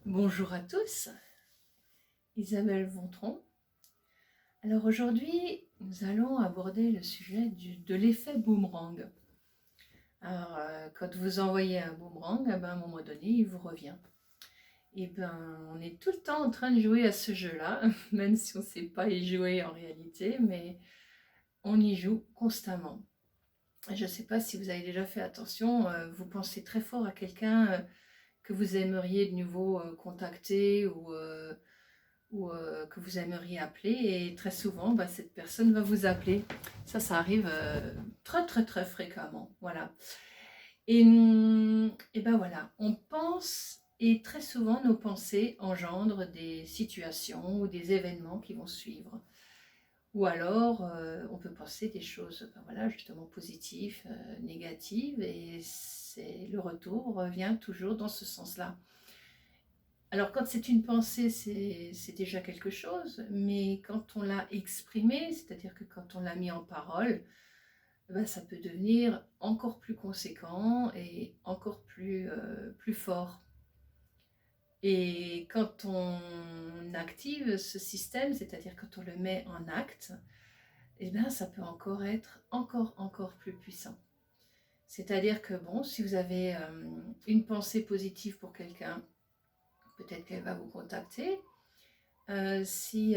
Bonjour à tous, Isabelle Vontron. Alors aujourd'hui, nous allons aborder le sujet de l'effet boomerang. Alors, quand vous envoyez un boomerang, à un moment donné, il vous revient. On est tout le temps en train de jouer à ce jeu-là, même si on ne sait pas y jouer en réalité, mais on y joue constamment. Je ne sais pas si vous avez déjà fait attention, vous pensez très fort à quelqu'un que vous aimeriez de nouveau contacter ou que vous aimeriez appeler, et très souvent cette personne va vous appeler. Ça arrive très très très fréquemment, voilà. Et ben voilà, on pense, et très souvent nos pensées engendrent des situations ou des événements qui vont suivre, ou alors on peut penser des choses voilà, justement positives, négatives, et le retour revient toujours dans ce sens-là. Alors quand c'est une pensée, c'est déjà quelque chose, mais quand on l'a exprimée, c'est-à-dire que quand on l'a mis en parole, ça peut devenir encore plus conséquent et encore plus fort. Et quand on active ce système, c'est-à-dire quand on le met en acte, ça peut encore être encore plus puissant. C'est-à-dire que bon, si vous avez une pensée positive pour quelqu'un, peut-être qu'elle va vous contacter. Si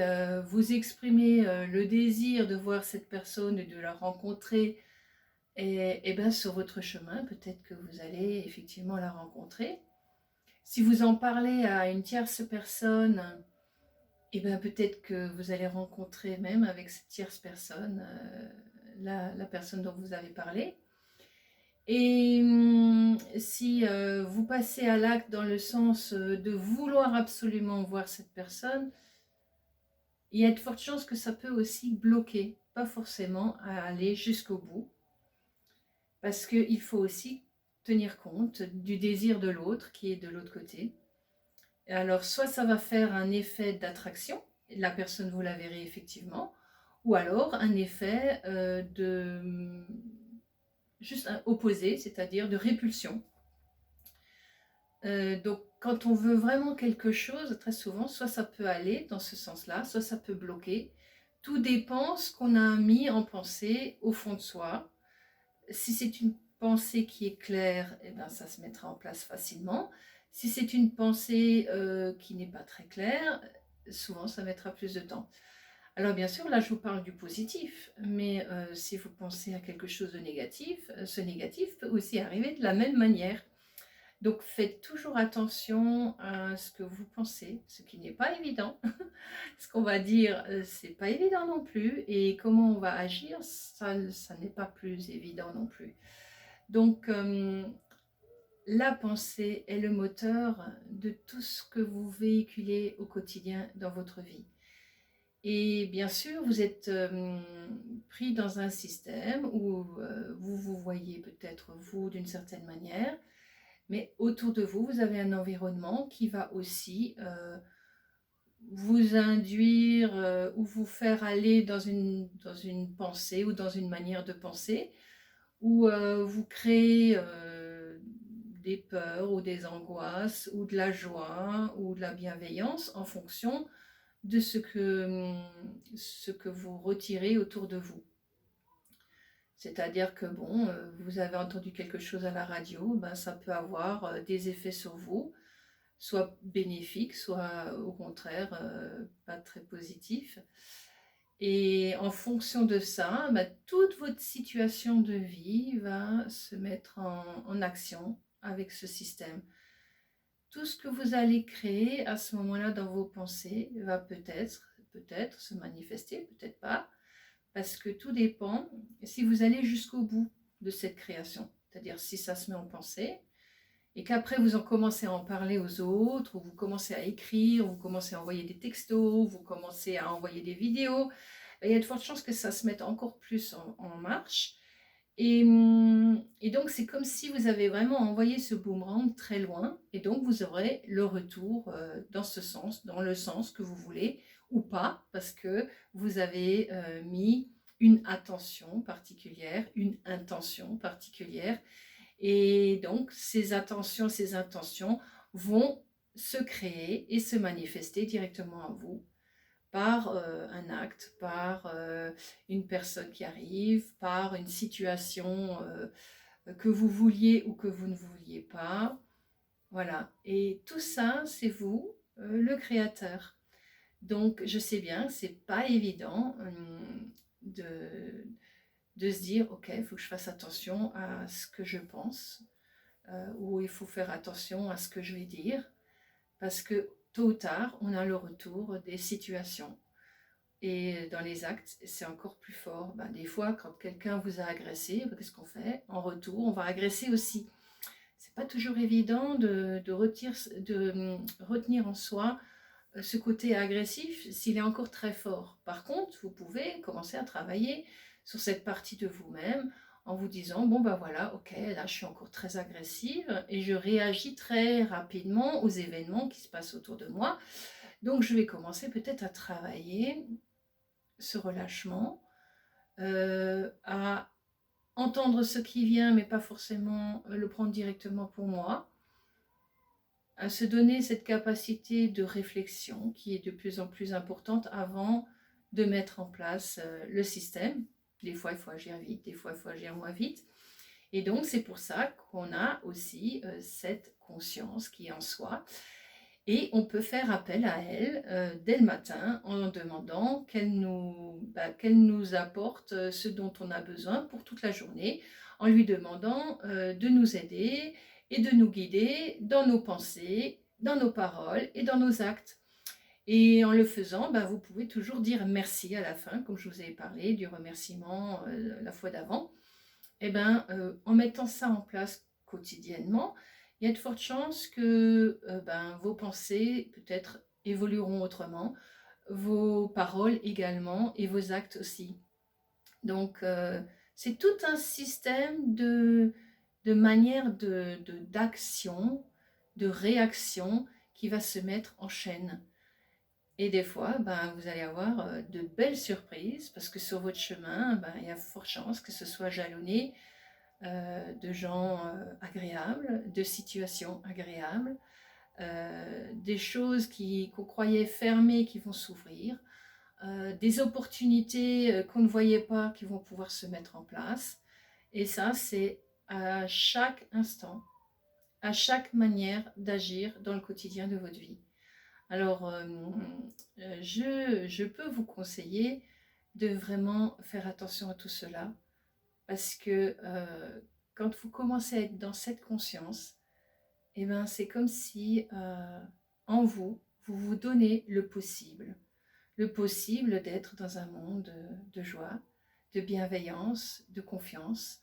vous exprimez le désir de voir cette personne et de la rencontrer, et sur votre chemin, peut-être que vous allez effectivement la rencontrer. Si vous en parlez à une tierce personne, peut-être que vous allez rencontrer même avec cette tierce personne la personne dont vous avez parlé. Et si vous passez à l'acte dans le sens de vouloir absolument voir cette personne, il y a de fortes chances que ça peut aussi bloquer, pas forcément à aller jusqu'au bout, parce qu'il faut aussi tenir compte du désir de l'autre qui est de l'autre côté. Et alors, soit ça va faire un effet d'attraction, la personne vous la verrez effectivement, ou alors un effet juste opposé, c'est-à-dire de répulsion. Donc, quand on veut vraiment quelque chose, très souvent, soit ça peut aller dans ce sens-là, soit ça peut bloquer. Tout dépend ce qu'on a mis en pensée au fond de soi. Si c'est une pensée qui est claire, ça se mettra en place facilement. Si c'est une pensée qui n'est pas très claire, souvent ça mettra plus de temps. Alors bien sûr, là je vous parle du positif, mais si vous pensez à quelque chose de négatif, ce négatif peut aussi arriver de la même manière. Donc faites toujours attention à ce que vous pensez, ce qui n'est pas évident. Ce qu'on va dire, c'est pas évident non plus, et comment on va agir, ça n'est pas plus évident non plus. Donc la pensée est le moteur de tout ce que vous véhiculez au quotidien dans votre vie. Et bien sûr, vous êtes pris dans un système où vous vous voyez peut-être vous d'une certaine manière, mais autour de vous, vous avez un environnement qui va aussi vous induire ou vous faire aller dans une pensée ou dans une manière de penser, où vous créez des peurs ou des angoisses ou de la joie ou de la bienveillance en fonction de ce que vous retirez autour de vous. C'est-à-dire que bon, vous avez entendu quelque chose à la radio, ça peut avoir des effets sur vous, soit bénéfiques, soit au contraire pas très positifs. Et en fonction de ça, toute votre situation de vie va se mettre en action avec ce système. Tout ce que vous allez créer à ce moment-là dans vos pensées va peut-être se manifester, peut-être pas, parce que tout dépend si vous allez jusqu'au bout de cette création. C'est-à-dire si ça se met en pensée, et qu'après vous en commencez à en parler aux autres, ou vous commencez à écrire, ou vous commencez à envoyer des textos, vous commencez à envoyer des vidéos, il y a de fortes chances que ça se mette encore plus en marche. Et donc c'est comme si vous avez vraiment envoyé ce boomerang très loin, et donc vous aurez le retour dans ce sens, dans le sens que vous voulez, ou pas, parce que vous avez mis une attention particulière, une intention particulière. Et donc, ces attentions, ces intentions vont se créer et se manifester directement à vous par un acte, par une personne qui arrive, par une situation que vous vouliez ou que vous ne vouliez pas. Voilà. Et tout ça, c'est vous, le créateur. Donc, je sais bien que c'est pas évident de se dire, ok, il faut que je fasse attention à ce que je pense, ou il faut faire attention à ce que je vais dire, parce que tôt ou tard, on a le retour des situations. Et dans les actes, c'est encore plus fort. Ben, des fois, quand quelqu'un vous a agressé, ben, qu'est-ce qu'on fait? En retour, on va agresser aussi. C'est pas toujours évident de retenir en soi ce côté agressif s'il est encore très fort. Par contre, vous pouvez commencer à travailler sur cette partie de vous-même en vous disant, bon ben voilà, ok, là je suis encore très agressive et je réagis très rapidement aux événements qui se passent autour de moi. Donc je vais commencer peut-être à travailler ce relâchement, à entendre ce qui vient, mais pas forcément le prendre directement pour moi, à se donner cette capacité de réflexion qui est de plus en plus importante avant de mettre en place le système. Des fois, il faut agir vite, des fois, il faut agir moins vite. Et donc, c'est pour ça qu'on a aussi cette conscience qui est en soi. Et on peut faire appel à elle dès le matin en demandant qu'elle nous apporte ce dont on a besoin pour toute la journée, en lui demandant de nous aider et de nous guider dans nos pensées, dans nos paroles et dans nos actes. Et en le faisant, vous pouvez toujours dire merci à la fin, comme je vous ai parlé du remerciement la fois d'avant. En mettant ça en place quotidiennement, il y a de fortes chances que vos pensées peut-être évolueront autrement, vos paroles également et vos actes aussi. Donc c'est tout un système de manière d'action, de réaction qui va se mettre en chaîne. Et des fois, vous allez avoir de belles surprises parce que sur votre chemin, il y a fort chance que ce soit jalonné de gens agréables, de situations agréables, des choses qu'on croyait fermées qui vont s'ouvrir, des opportunités qu'on ne voyait pas qui vont pouvoir se mettre en place. Et ça, c'est à chaque instant, à chaque manière d'agir dans le quotidien de votre vie. Alors, je peux vous conseiller de vraiment faire attention à tout cela parce que quand vous commencez à être dans cette conscience, c'est comme si en vous, vous vous donnez le possible d'être dans un monde de joie, de bienveillance, de confiance,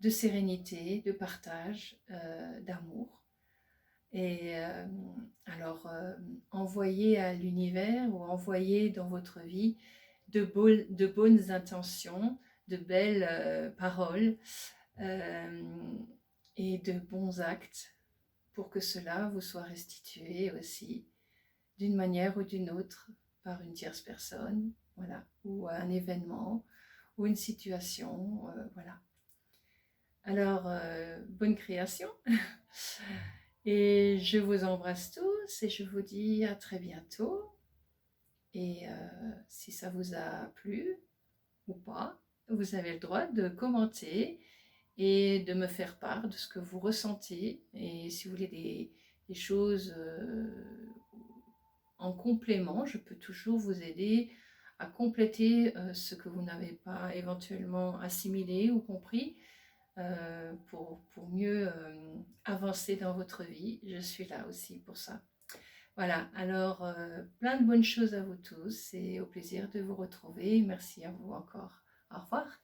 de sérénité, de partage, d'amour. Et alors, envoyez à l'univers ou envoyez dans votre vie de bonnes intentions, de belles paroles et de bons actes pour que cela vous soit restitué aussi d'une manière ou d'une autre par une tierce personne, voilà, ou un événement ou une situation, voilà. Alors, bonne création et je vous embrasse tous et je vous dis à très bientôt. Et si ça vous a plu ou pas, vous avez le droit de commenter et de me faire part de ce que vous ressentez. Et si vous voulez des choses en complément, je peux toujours vous aider à compléter ce que vous n'avez pas éventuellement assimilé ou compris pour mieux avancer dans votre vie. Je suis là aussi pour ça. Voilà, alors plein de bonnes choses à vous tous et au plaisir de vous retrouver. Merci à vous encore. Au revoir.